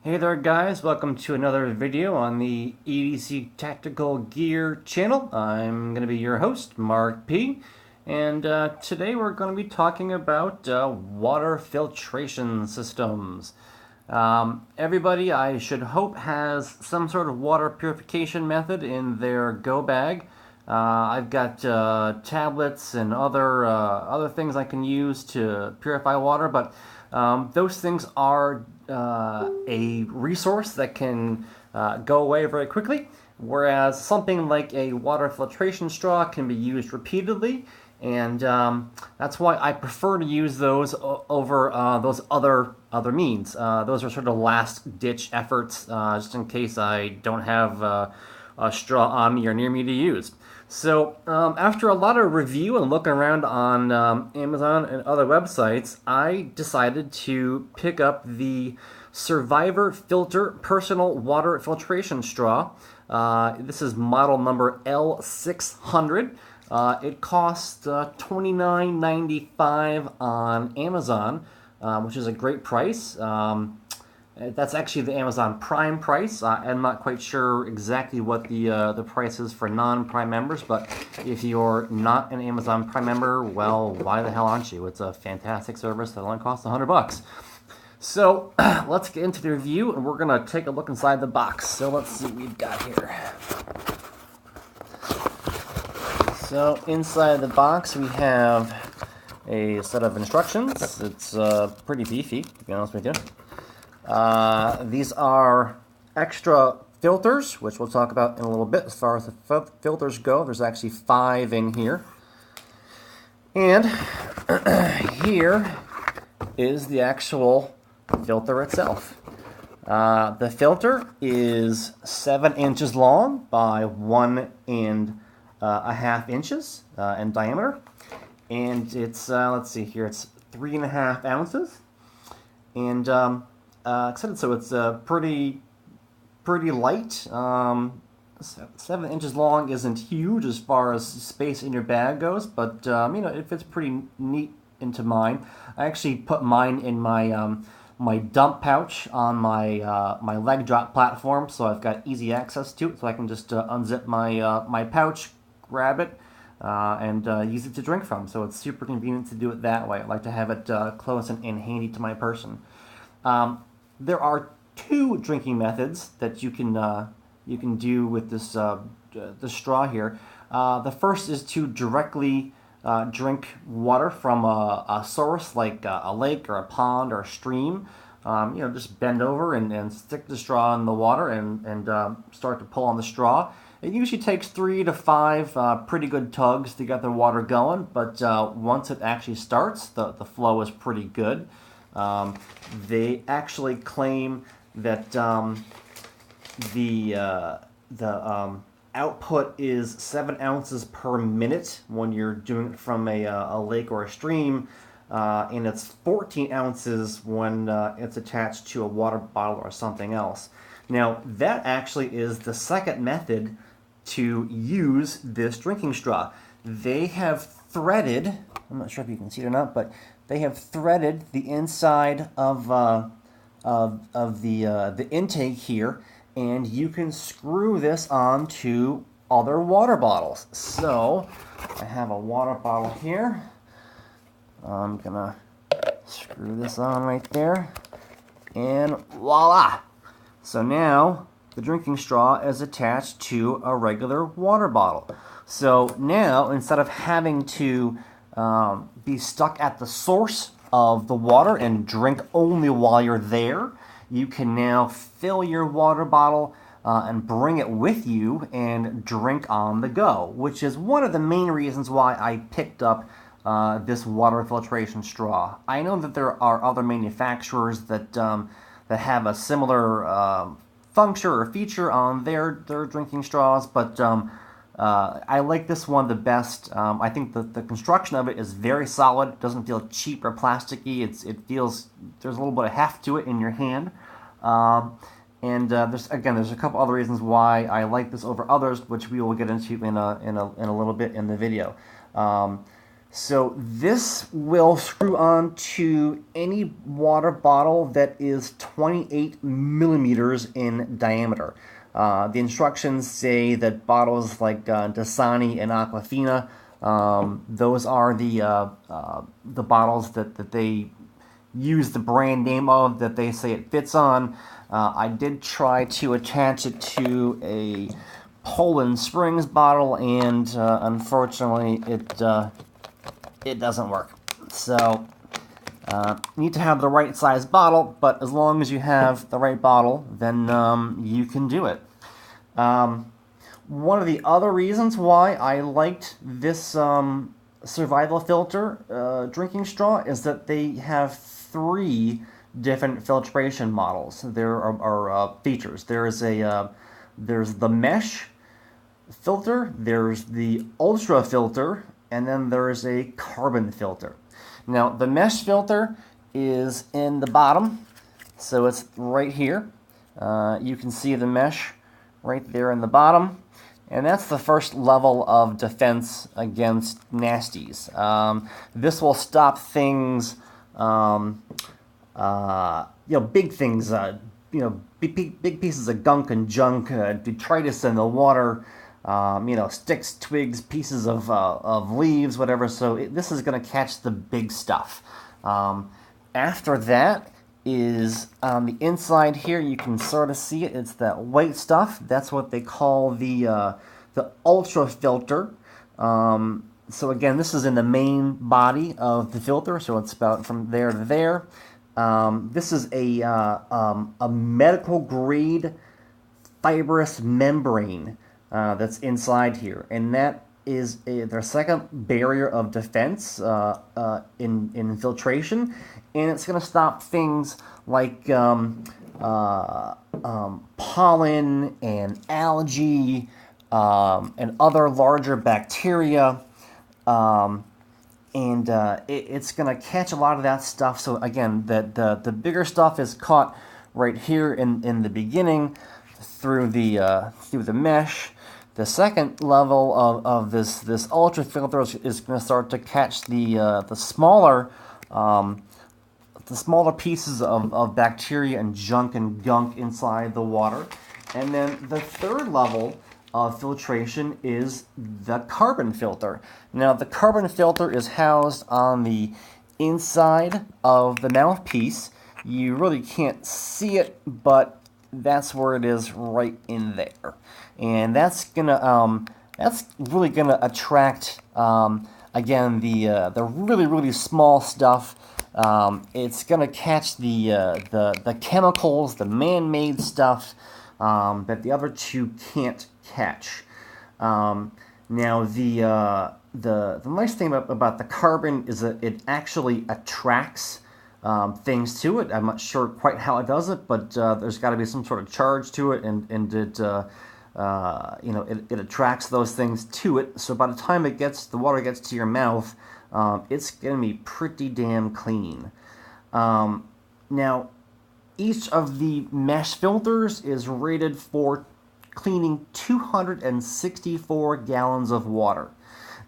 Hey there guys, welcome to another video on the EDC Tactical Gear channel. I'm going to be your host, Mark P. And today we're going to be talking about water filtration systems. Everybody, I should hope, has some sort of water purification method in their go bag. I've got tablets and other things I can use to purify water, but those things are a resource that can go away very quickly, whereas something like a water filtration straw can be used repeatedly, and that's why I prefer to use those over those other means. Those are sort of last ditch efforts, just in case I don't have a straw on me or near me to use. So after a lot of review and looking around on Amazon and other websites, I decided to pick up the Survivor Filter Personal Water Filtration Straw. This is model number L600. It costs $29.95 on Amazon, which is a great price. That's actually the Amazon Prime price. I'm not quite sure exactly what the price is for non-Prime members, but if you're not an Amazon Prime member, well, why the hell aren't you? It's a fantastic service that only costs $100. So let's get into the review, and we're gonna take a look inside the box. So let's see what we've got here. So inside the box we have a set of instructions. It's pretty beefy, to be honest with you. These are extra filters, which we'll talk about in a little bit. As far as the filters go, there's actually 5 in here. And here is the actual filter itself. The filter is 7 inches long by 1.5 inches in diameter. And it's, let's see here, it's 3.5 ounces. And so it's pretty light. 7 inches long isn't huge as far as space in your bag goes, but it fits pretty neat into mine. I actually put mine in my my dump pouch on my leg drop platform, so I've got easy access to it. So I can just unzip my my pouch, grab it, and use it to drink from. So it's super convenient to do it that way. I like to have it close and handy to my person. There are 2 drinking methods that you can do with this the straw here. The first is to directly drink water from a source like a lake or a pond or a stream. Just bend over and stick the straw in the water and start to pull on the straw. It usually takes 3 to 5 pretty good tugs to get the water going, but once it actually starts, the flow is pretty good. They actually claim that the output is 7 ounces per minute when you're doing it from a lake or a stream, and it's 14 ounces when it's attached to a water bottle or something else. Now, that actually is the second method to use this drinking straw. They have threaded, I'm not sure if you can see it or not, but they have threaded the inside of the intake here, and you can screw this onto other water bottles. So I have a water bottle here. I'm gonna screw this on right there, and voila! So now the drinking straw is attached to a regular water bottle. So now, instead of having to be stuck at the source of the water and drink only while you're there, you can now fill your water bottle and bring it with you and drink on the go, which is one of the main reasons why I picked up this water filtration straw. I know that there are other manufacturers that have a similar function or feature on their drinking straws, but I like this one the best. I think the construction of it is very solid. It doesn't feel cheap or plasticky. It feels, there's a little bit of heft to it in your hand. There's a couple other reasons why I like this over others, which we will get into in a little bit in the video. So this will screw on to any water bottle that is 28 millimeters in diameter. The instructions say that bottles like Dasani and Aquafina, those are the bottles that they use the brand name of, that they say it fits on. I did try to attach it to a Poland Springs bottle, and unfortunately it doesn't work. So you need to have the right size bottle, but as long as you have the right bottle, then you can do it. One of the other reasons why I liked this survival filter drinking straw is that they have 3 different filtration models. There are features. There's the mesh filter, there's the ultra filter, and then there's a carbon filter. Now, the mesh filter is in the bottom, so it's right here. You can see the mesh right there in the bottom, and that's the first level of defense against nasties. This will stop things, big things, big pieces of gunk and junk, detritus in the water, sticks, twigs, pieces of leaves, whatever. So this is going to catch the big stuff. After that is on the inside here. You can sort of see it. It's that white stuff. That's what they call the ultra filter. So again, this is in the main body of the filter. So it's about from there to there. This is a medical grade fibrous membrane that's inside here, and that is their second barrier of defense in filtration, and it's going to stop things like pollen and algae and other larger bacteria, and it's going to catch a lot of that stuff. So again, the bigger stuff is caught right here in the beginning through the mesh. The second level of this ultra filter is going to start to catch the smaller pieces of bacteria and junk and gunk inside the water. And then the third level of filtration is the carbon filter. Now, the carbon filter is housed on the inside of the mouthpiece. You really can't see it, but that's where it is, right in there. And that's really gonna attract again the really small stuff. It's gonna catch the chemicals, the man-made stuff that the other two can't catch. Now the nice thing about the carbon is that it actually attracts things to it. I'm not sure quite how it does it, but there's got to be some sort of charge to it, and it it attracts those things to it. So by the time the water gets to your mouth, it's going to be pretty damn clean. Now, each of the mesh filters is rated for cleaning 264 gallons of water.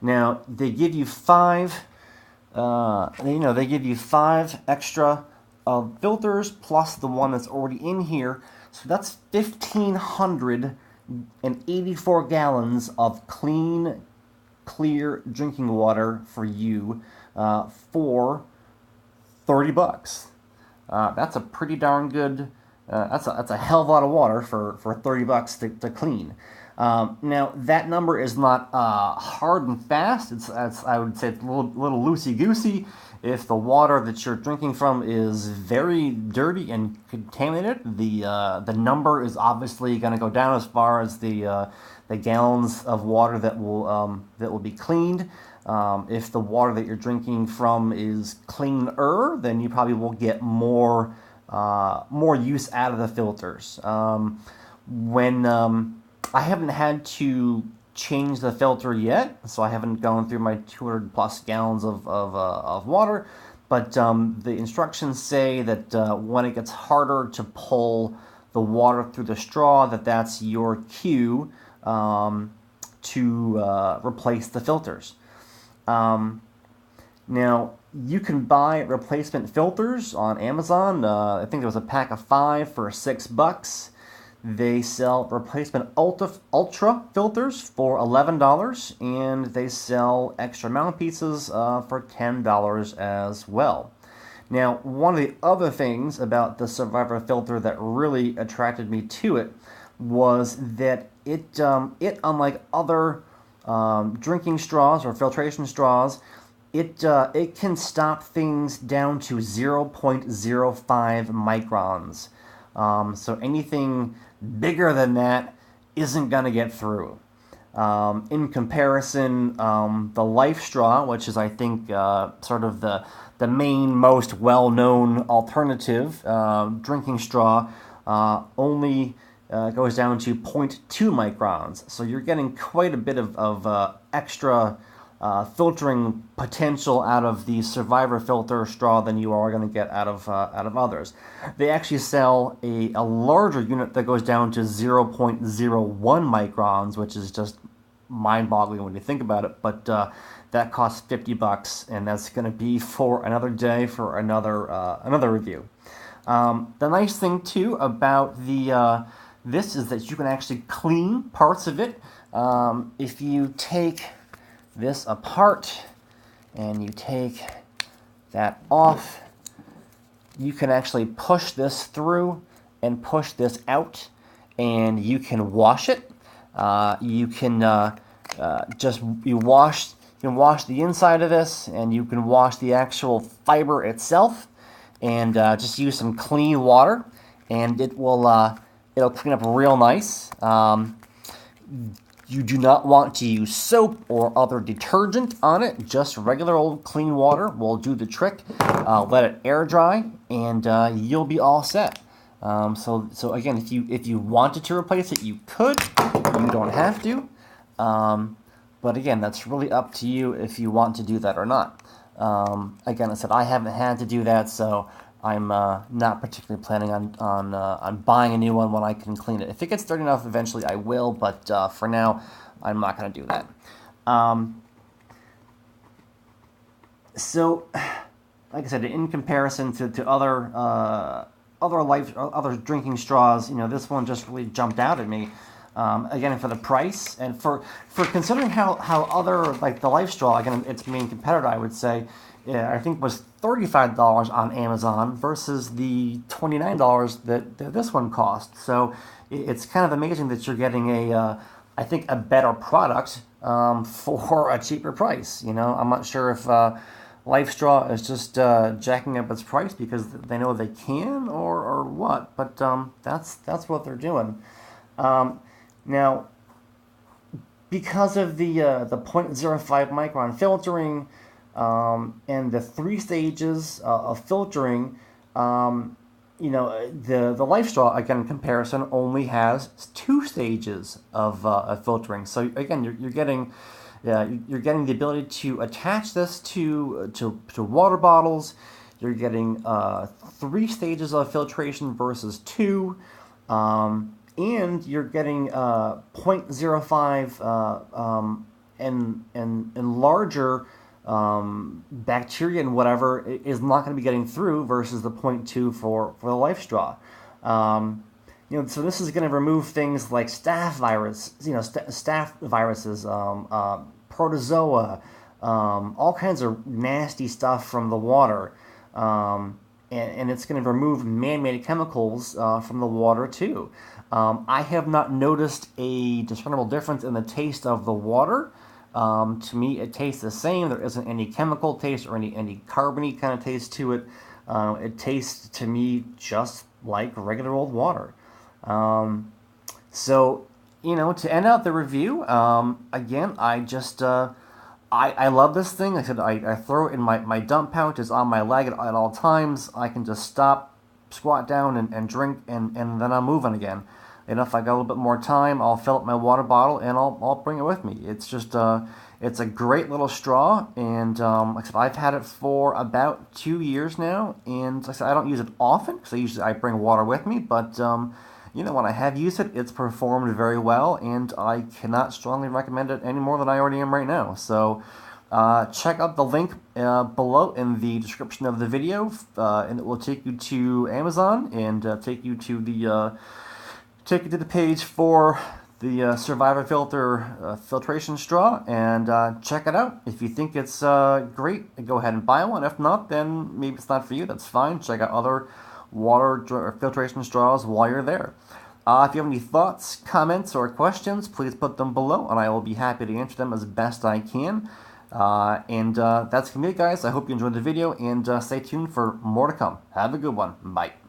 Now, they give you 5. They give you 5 extra filters plus the one that's already in here. So that's 1,584 gallons of clean, clear drinking water for you for $30. That's a pretty darn good. That's a hell of a lot of water for $30 to clean. Now that number is not hard and fast. It's I would say it's a little loosey goosey. If the water that you're drinking from is very dirty and contaminated, the number is obviously going to go down as far as the gallons of water that will be cleaned. If the water that you're drinking from is cleaner, then you probably will get more use out of the filters. When I haven't had to change the filter yet, so I haven't gone through my 200 plus gallons of water, but the instructions say that when it gets harder to pull the water through the straw, that's your cue to replace the filters. Now, you can buy replacement filters on Amazon. I think there was a pack of 5 for $6. They sell replacement ultra filters for $11, and they sell extra mouthpieces for $10 as well. Now, one of the other things about the Survivor filter that really attracted me to it was that it unlike other drinking straws or filtration straws, it can stop things down to 0.05 microns. So anything bigger than that isn't going to get through. In comparison, the Life Straw, which is I think sort of the main most well-known alternative drinking straw, only goes down to 0.2 microns. So you're getting quite a bit of extra filtering potential out of the Survivor filter straw than you are going to get out of others. They actually sell a larger unit that goes down to 0.01 microns, which is just mind-boggling when you think about it. But that costs $50, and that's going to be for another day for another review. The nice thing too about this is that you can actually clean parts of it. If you take this apart and you take that off, you can actually push this through and push this out, and you can wash it. You can wash the inside of this, and you can wash the actual fiber itself, and just use some clean water, and it'll clean up real nice. You do not want to use soap or other detergent on it. Just regular old clean water will do the trick. Let it air dry, and you'll be all set. So again, if you wanted to replace it, you could. You don't have to. But again, that's really up to you if you want to do that or not. Again, I said I haven't had to do that, so I'm not particularly planning on buying a new one when I can clean it. If it gets dirty enough, eventually I will, but for now, I'm not going to do that. So, like I said, in comparison to other drinking straws, this one just really jumped out at me. Again, for the price and for considering how other, like the Life Straw, again, its main competitor, I would say, I think was $35 on Amazon versus the $29 that this one cost. So it's kind of amazing that you're getting I think a better product for a cheaper price. I'm not sure if Life Straw is just jacking up its price because they know they can or what, but that's what they're doing. Now, because of the 0.05 micron filtering and the 3 stages of filtering, the Life Straw, again, in comparison, only has 2 stages of filtering. So again, you're getting the ability to attach this to water bottles. You're getting 3 stages of filtration versus 2. And you're getting 0.05 and larger bacteria and whatever is not going to be getting through versus the 0.2 for the Life Straw. So this is going to remove things like staph viruses, protozoa, all kinds of nasty stuff from the water. And it's going to remove man-made chemicals from the water too. I have not noticed a discernible difference in the taste of the water. To me, it tastes the same. There isn't any chemical taste or any carbony kind of taste to it. It tastes to me just like regular old water. So, to end out the review, again, I just I love this thing. Like I said, I throw it in my dump pouch. It's on my leg at all times. I can just stop, squat down, and drink, and then I'm moving again. And if I got a little bit more time, I'll fill up my water bottle and I'll bring it with me. It's just it's a great little straw, and like I said, I've had it for about 2 years now. And like I said, I don't use it often because I bring water with me, but when I have used it, it's performed very well, and I cannot strongly recommend it any more than I already am right now. So, check out the link below in the description of the video, and it will take you to Amazon and take you to the page for the Survivor Filter filtration straw, and check it out. If you think it's great, go ahead and buy one. If not, then maybe it's not for you. That's fine. Check out other water filtration straws while you're there. If you have any thoughts, comments, or questions, please put them below, and I will be happy to answer them as best I can. That's gonna be it, guys. I hope you enjoyed the video, and stay tuned for more to come. Have a good one. Bye.